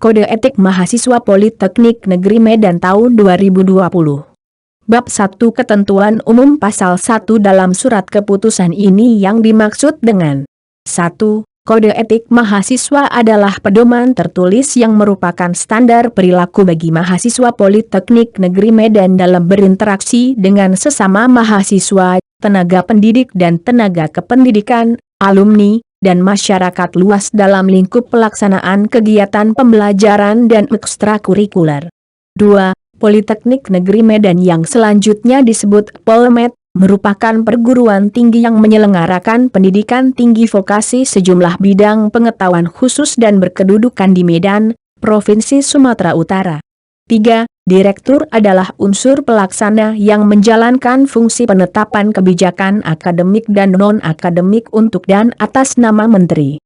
Kode Etik Mahasiswa Politeknik Negeri Medan tahun 2020. Bab 1 Ketentuan Umum Pasal 1 dalam surat keputusan ini yang dimaksud dengan 1. Kode etik mahasiswa adalah pedoman tertulis yang merupakan standar perilaku bagi mahasiswa Politeknik Negeri Medan dalam berinteraksi dengan sesama mahasiswa, tenaga pendidik dan tenaga kependidikan, alumni, dan masyarakat luas dalam lingkup pelaksanaan kegiatan pembelajaran dan ekstrakurikuler. 2. Politeknik Negeri Medan yang selanjutnya disebut Polmed, merupakan perguruan tinggi yang menyelenggarakan pendidikan tinggi vokasi sejumlah bidang pengetahuan khusus dan berkedudukan di Medan, Provinsi Sumatera Utara. 3. Direktur adalah unsur pelaksana yang menjalankan fungsi penetapan kebijakan akademik dan non-akademik untuk dan atas nama menteri.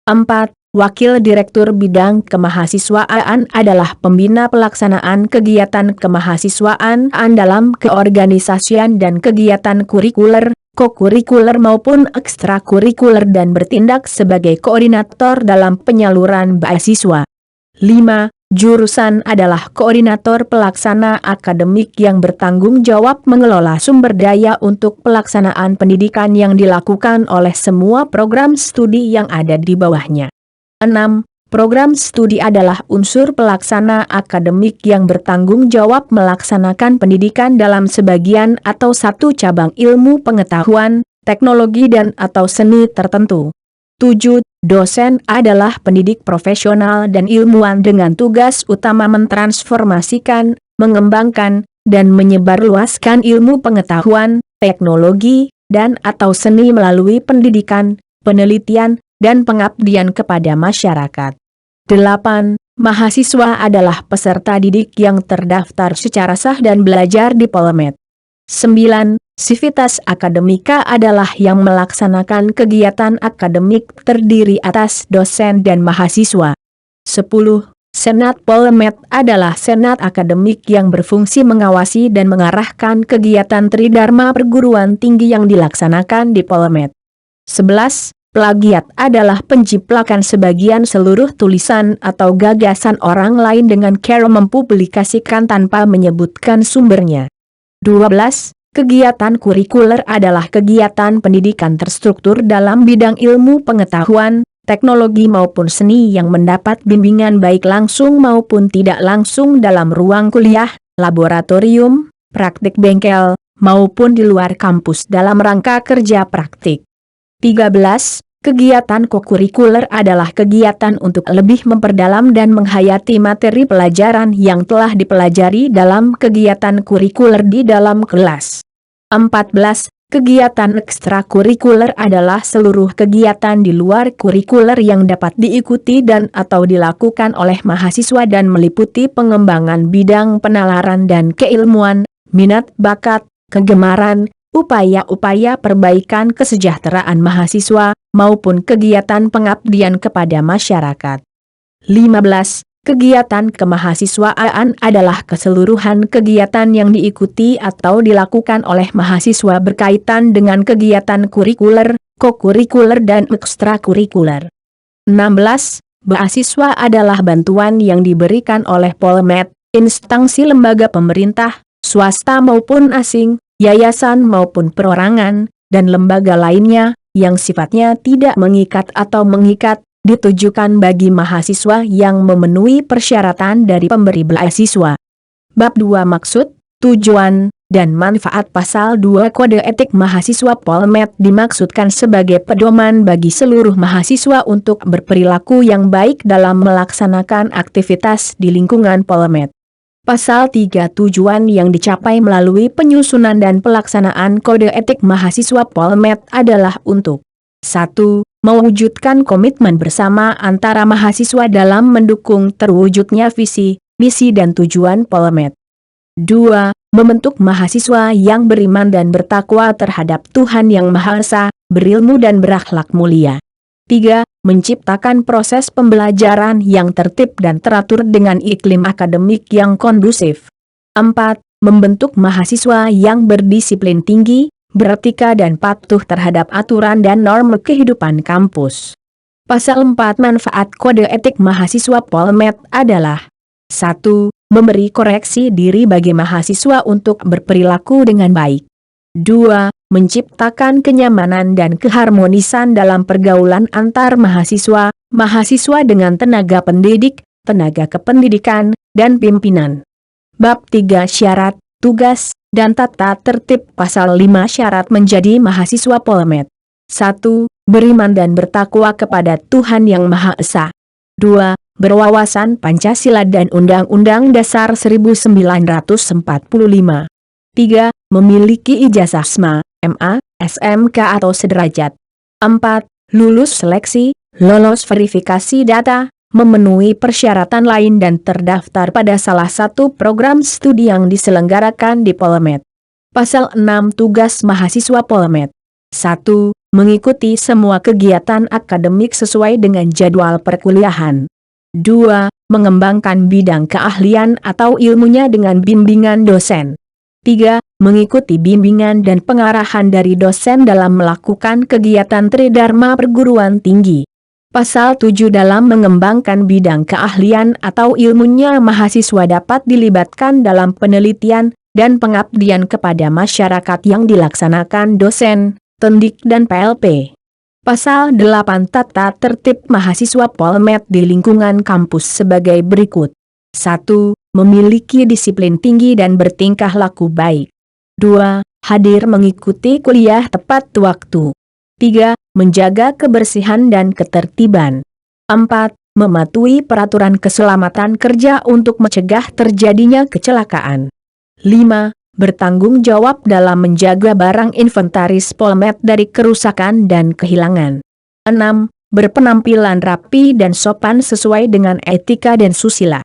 4. Wakil Direktur Bidang Kemahasiswaan adalah pembina pelaksanaan kegiatan kemahasiswaan dalam keorganisasian dan kegiatan kurikuler, kokurikuler maupun ekstrakurikuler dan bertindak sebagai koordinator dalam penyaluran beasiswa. 5. Jurusan adalah koordinator pelaksana akademik yang bertanggung jawab mengelola sumber daya untuk pelaksanaan pendidikan yang dilakukan oleh semua program studi yang ada di bawahnya. 6. Program studi adalah unsur pelaksana akademik yang bertanggung jawab melaksanakan pendidikan dalam sebagian atau satu cabang ilmu pengetahuan, teknologi dan atau seni tertentu. 7. Dosen adalah pendidik profesional dan ilmuwan dengan tugas utama mentransformasikan, mengembangkan, dan menyebarluaskan ilmu pengetahuan, teknologi, dan atau seni melalui pendidikan, penelitian, dan pengabdian kepada masyarakat. 8. Mahasiswa adalah peserta didik yang terdaftar secara sah dan belajar di Polmed. 9. Sivitas akademika adalah yang melaksanakan kegiatan akademik terdiri atas dosen dan mahasiswa. 10. Senat Polmed adalah senat akademik yang berfungsi mengawasi dan mengarahkan kegiatan tridharma perguruan tinggi yang dilaksanakan di Polmed. 11. Plagiat adalah penjiplakan sebagian seluruh tulisan atau gagasan orang lain dengan cara mempublikasikan tanpa menyebutkan sumbernya. 12. Kegiatan kurikuler adalah kegiatan pendidikan terstruktur dalam bidang ilmu pengetahuan, teknologi maupun seni yang mendapat bimbingan baik langsung maupun tidak langsung dalam ruang kuliah, laboratorium, praktik bengkel, maupun di luar kampus dalam rangka kerja praktik. 13. Kegiatan kokurikuler adalah kegiatan untuk lebih memperdalam dan menghayati materi pelajaran yang telah dipelajari dalam kegiatan kurikuler di dalam kelas. 14. Kegiatan ekstrakurikuler adalah seluruh kegiatan di luar kurikuler yang dapat diikuti dan atau dilakukan oleh mahasiswa dan meliputi pengembangan bidang penalaran dan keilmuan, minat bakat, kegemaran, upaya-upaya perbaikan kesejahteraan mahasiswa, maupun kegiatan pengabdian kepada masyarakat. 15. Kegiatan kemahasiswaan adalah keseluruhan kegiatan yang diikuti atau dilakukan oleh mahasiswa berkaitan dengan kegiatan kurikuler, kokurikuler dan ekstrakurikuler. 16. Beasiswa adalah bantuan yang diberikan oleh Polmed, instansi lembaga pemerintah, swasta maupun asing, yayasan maupun perorangan, dan lembaga lainnya, yang sifatnya tidak mengikat atau mengikat, ditujukan bagi mahasiswa yang memenuhi persyaratan dari pemberi beasiswa. Bab 2 Maksud, tujuan, dan manfaat Pasal 2 Kode Etik Mahasiswa Polmed dimaksudkan sebagai pedoman bagi seluruh mahasiswa untuk berperilaku yang baik dalam melaksanakan aktivitas di lingkungan Polmed. Pasal 3 Tujuan yang dicapai melalui penyusunan dan pelaksanaan Kode Etik Mahasiswa Polmed adalah untuk 1. Mewujudkan komitmen bersama antara mahasiswa dalam mendukung terwujudnya visi, misi dan tujuan Polmed. 2. Membentuk mahasiswa yang beriman dan bertakwa terhadap Tuhan Yang Maha Esa, berilmu dan berakhlak mulia. 3. Menciptakan proses pembelajaran yang tertib dan teratur dengan iklim akademik yang kondusif. 4. Membentuk mahasiswa yang berdisiplin tinggi, beretika dan patuh terhadap aturan dan norma kehidupan kampus. Pasal 4 Manfaat Kode Etik Mahasiswa Polmed adalah 1. Memberi koreksi diri bagi mahasiswa untuk berperilaku dengan baik. 2. Menciptakan kenyamanan dan keharmonisan dalam pergaulan antar mahasiswa, mahasiswa dengan tenaga pendidik, tenaga kependidikan, dan pimpinan. Bab 3 Syarat, Tugas, dan Tata Tertib. Pasal 5 Syarat menjadi mahasiswa Polmed. 1. Beriman dan bertakwa kepada Tuhan Yang Maha Esa. 2. Berwawasan Pancasila dan Undang-Undang Dasar 1945. 3. Memiliki ijazah SMA, MA, SMK atau sederajat. 4. Lulus seleksi, lolos verifikasi data, memenuhi persyaratan lain dan terdaftar pada salah satu program studi yang diselenggarakan di Polmed. Pasal 6 Tugas Mahasiswa Polmed. 1. Mengikuti semua kegiatan akademik sesuai dengan jadwal perkuliahan. 2. Mengembangkan bidang keahlian atau ilmunya dengan bimbingan dosen. 3. Mengikuti bimbingan dan pengarahan dari dosen dalam melakukan kegiatan tridharma perguruan tinggi. Pasal 7 Dalam mengembangkan bidang keahlian atau ilmunya mahasiswa dapat dilibatkan dalam penelitian dan pengabdian kepada masyarakat yang dilaksanakan dosen, tendik dan PLP. Pasal 8 Tata Tertib Mahasiswa Polmed di lingkungan kampus sebagai berikut. 1. Memiliki disiplin tinggi dan bertingkah laku baik. 2. Hadir mengikuti kuliah tepat waktu. 3. Menjaga kebersihan dan ketertiban. 4. Mematuhi peraturan keselamatan kerja untuk mencegah terjadinya kecelakaan. 5. Bertanggung jawab dalam menjaga barang inventaris Polmed dari kerusakan dan kehilangan. 6. Berpenampilan rapi dan sopan sesuai dengan etika dan susila.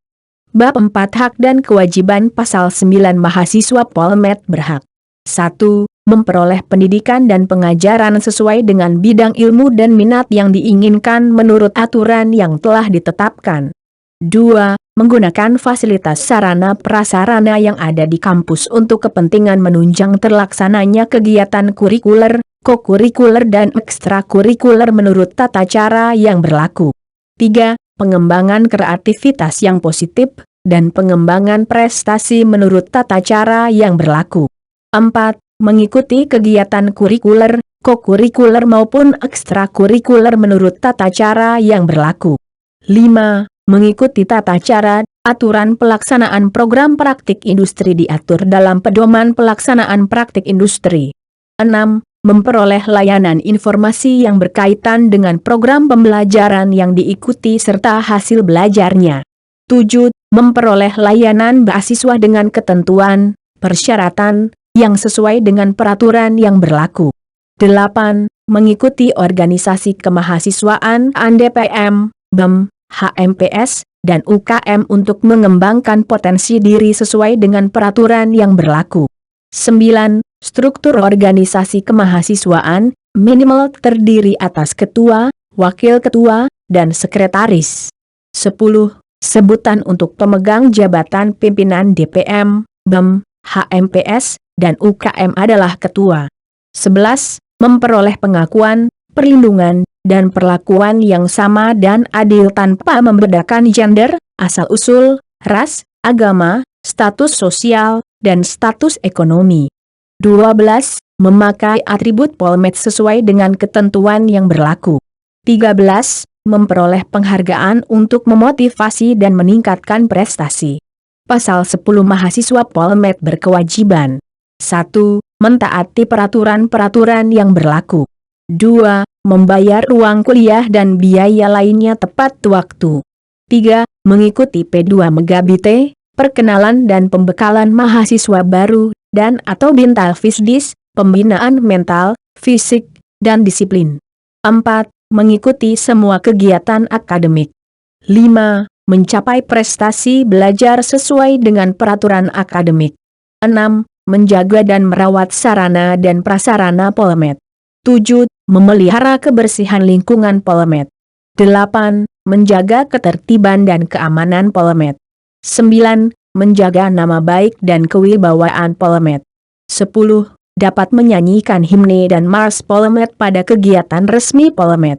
Bab 4 Hak dan Kewajiban. Pasal 9 Mahasiswa Polmed berhak 1. Memperoleh pendidikan dan pengajaran sesuai dengan bidang ilmu dan minat yang diinginkan menurut aturan yang telah ditetapkan. 2. Menggunakan fasilitas sarana prasarana yang ada di kampus untuk kepentingan menunjang terlaksananya kegiatan kurikuler, kokurikuler dan ekstrakurikuler menurut tata cara yang berlaku. 3. Pengembangan kreativitas yang positif, dan pengembangan prestasi menurut tata cara yang berlaku. 4. Mengikuti kegiatan kurikuler, kokurikuler maupun ekstrakurikuler menurut tata cara yang berlaku. 5. Mengikuti tata cara, aturan pelaksanaan program praktik industri diatur dalam Pedoman Pelaksanaan Praktik Industri. 6. Memperoleh layanan informasi yang berkaitan dengan program pembelajaran yang diikuti serta hasil belajarnya. 7. Memperoleh layanan beasiswa dengan ketentuan, persyaratan, yang sesuai dengan peraturan yang berlaku. 8. Mengikuti organisasi kemahasiswaan ANDPM, BEM, HMPS, dan UKM untuk mengembangkan potensi diri sesuai dengan peraturan yang berlaku. 9. Struktur organisasi kemahasiswaan, minimal terdiri atas ketua, wakil ketua, dan sekretaris. 10. Sebutan untuk pemegang jabatan pimpinan DPM, BEM, HMPS, dan UKM adalah ketua. 11. Memperoleh pengakuan, perlindungan, dan perlakuan yang sama dan adil tanpa membedakan gender, asal-usul, ras, agama, status sosial, dan status ekonomi. 12. Memakai atribut Polmed sesuai dengan ketentuan yang berlaku. 13. Memperoleh penghargaan untuk memotivasi dan meningkatkan prestasi. Pasal 10 Mahasiswa Polmed berkewajiban. 1. Mentaati peraturan-peraturan yang berlaku. 2. Membayar uang kuliah dan biaya lainnya tepat waktu. 3. Mengikuti P2 Megabite, perkenalan dan pembekalan mahasiswa baru, dan atau Bintal Fisdis, pembinaan mental, fisik, dan disiplin. 4. Mengikuti semua kegiatan akademik. 5. Mencapai prestasi belajar sesuai dengan peraturan akademik. 6. Menjaga dan merawat sarana dan prasarana Polmed. 7. Memelihara kebersihan lingkungan Polmed. 8. Menjaga ketertiban dan keamanan Polmed. 9. Menjaga nama baik dan kewibawaan Polmed. 10. Dapat menyanyikan himne dan mars Polmed pada kegiatan resmi Polmed.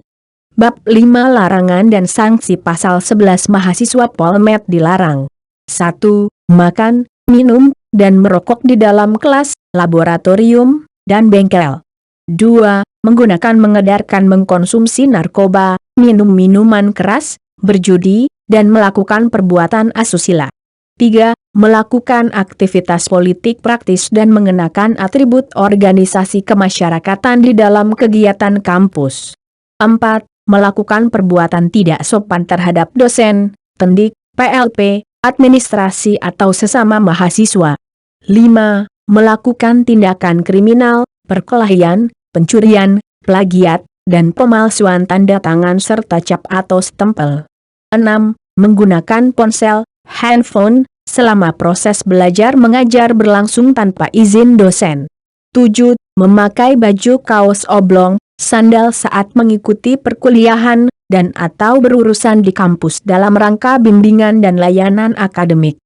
Bab 5 Larangan dan Sanksi Pasal 11 Mahasiswa Polmed dilarang. 1. Makan, minum, dan merokok di dalam kelas, laboratorium, dan bengkel. 2. Menggunakan mengedarkan mengkonsumsi narkoba, minum minuman keras, berjudi, dan melakukan perbuatan asusila. 3. Melakukan aktivitas politik praktis dan mengenakan atribut organisasi kemasyarakatan di dalam kegiatan kampus. 4. Melakukan perbuatan tidak sopan terhadap dosen, pendik, PLP, administrasi atau sesama mahasiswa. 5. Melakukan tindakan kriminal, perkelahian, pencurian, plagiat, dan pemalsuan tanda tangan serta cap atau stempel. 6. Menggunakan ponsel, handphone, selama proses belajar mengajar berlangsung tanpa izin dosen. 7. Memakai baju kaos oblong, sandal saat mengikuti perkuliahan, dan atau berurusan di kampus dalam rangka bimbingan dan layanan akademik.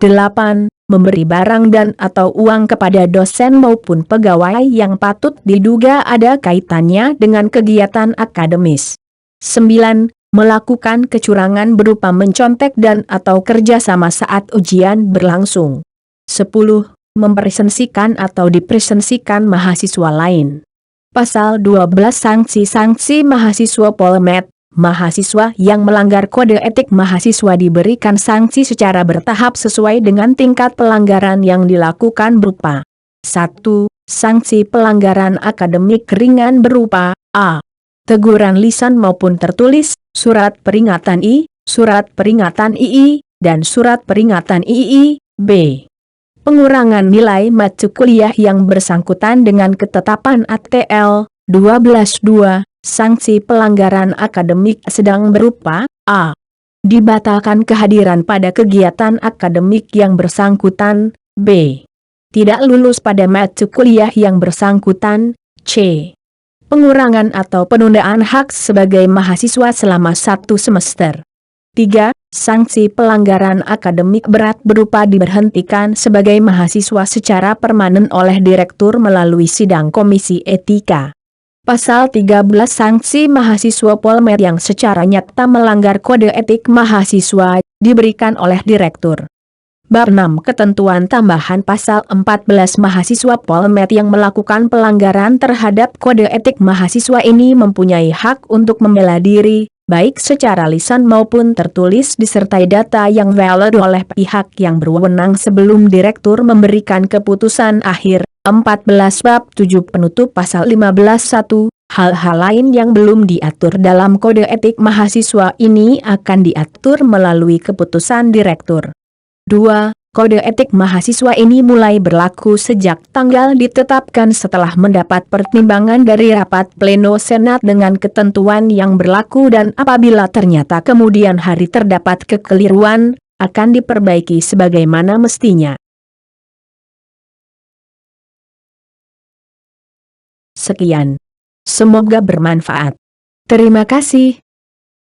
8. Memberi barang dan atau uang kepada dosen maupun pegawai yang patut diduga ada kaitannya dengan kegiatan akademis. 9. Melakukan kecurangan berupa mencontek dan atau kerjasama saat ujian berlangsung. 10. Mempresensikan atau dipresensikan mahasiswa lain. Pasal 12 Sanksi-sanksi mahasiswa Polmed. Mahasiswa yang melanggar kode etik mahasiswa diberikan sanksi secara bertahap sesuai dengan tingkat pelanggaran yang dilakukan berupa 1. Sanksi pelanggaran akademik ringan berupa a. Teguran lisan maupun tertulis, surat peringatan I, surat peringatan II, dan surat peringatan II, b. Pengurangan nilai mata kuliah yang bersangkutan dengan ketetapan ATL 12.2. Sanksi pelanggaran akademik sedang berupa a. Dibatalkan kehadiran pada kegiatan akademik yang bersangkutan, b. Tidak lulus pada mata kuliah yang bersangkutan, c. Pengurangan atau penundaan hak sebagai mahasiswa selama 1 semester. 3. Sanksi pelanggaran akademik berat berupa diberhentikan sebagai mahasiswa secara permanen oleh direktur melalui sidang komisi etika. Pasal 13 Sanksi mahasiswa Polmed yang secara nyata melanggar kode etik mahasiswa, diberikan oleh direktur. Bab 6 Ketentuan tambahan Pasal 14 Mahasiswa Polmed yang melakukan pelanggaran terhadap kode etik mahasiswa ini mempunyai hak untuk membela diri, baik secara lisan maupun tertulis disertai data yang valid oleh pihak yang berwenang sebelum direktur memberikan keputusan akhir. 14 Bab 7 Penutup Pasal 15.1. Hal-hal lain yang belum diatur dalam kode etik mahasiswa ini akan diatur melalui keputusan direktur. 2. Kode etik mahasiswa ini mulai berlaku sejak tanggal ditetapkan setelah mendapat pertimbangan dari rapat pleno senat dengan ketentuan yang berlaku dan apabila ternyata kemudian hari terdapat kekeliruan, akan diperbaiki sebagaimana mestinya. Sekian. Semoga bermanfaat. Terima kasih.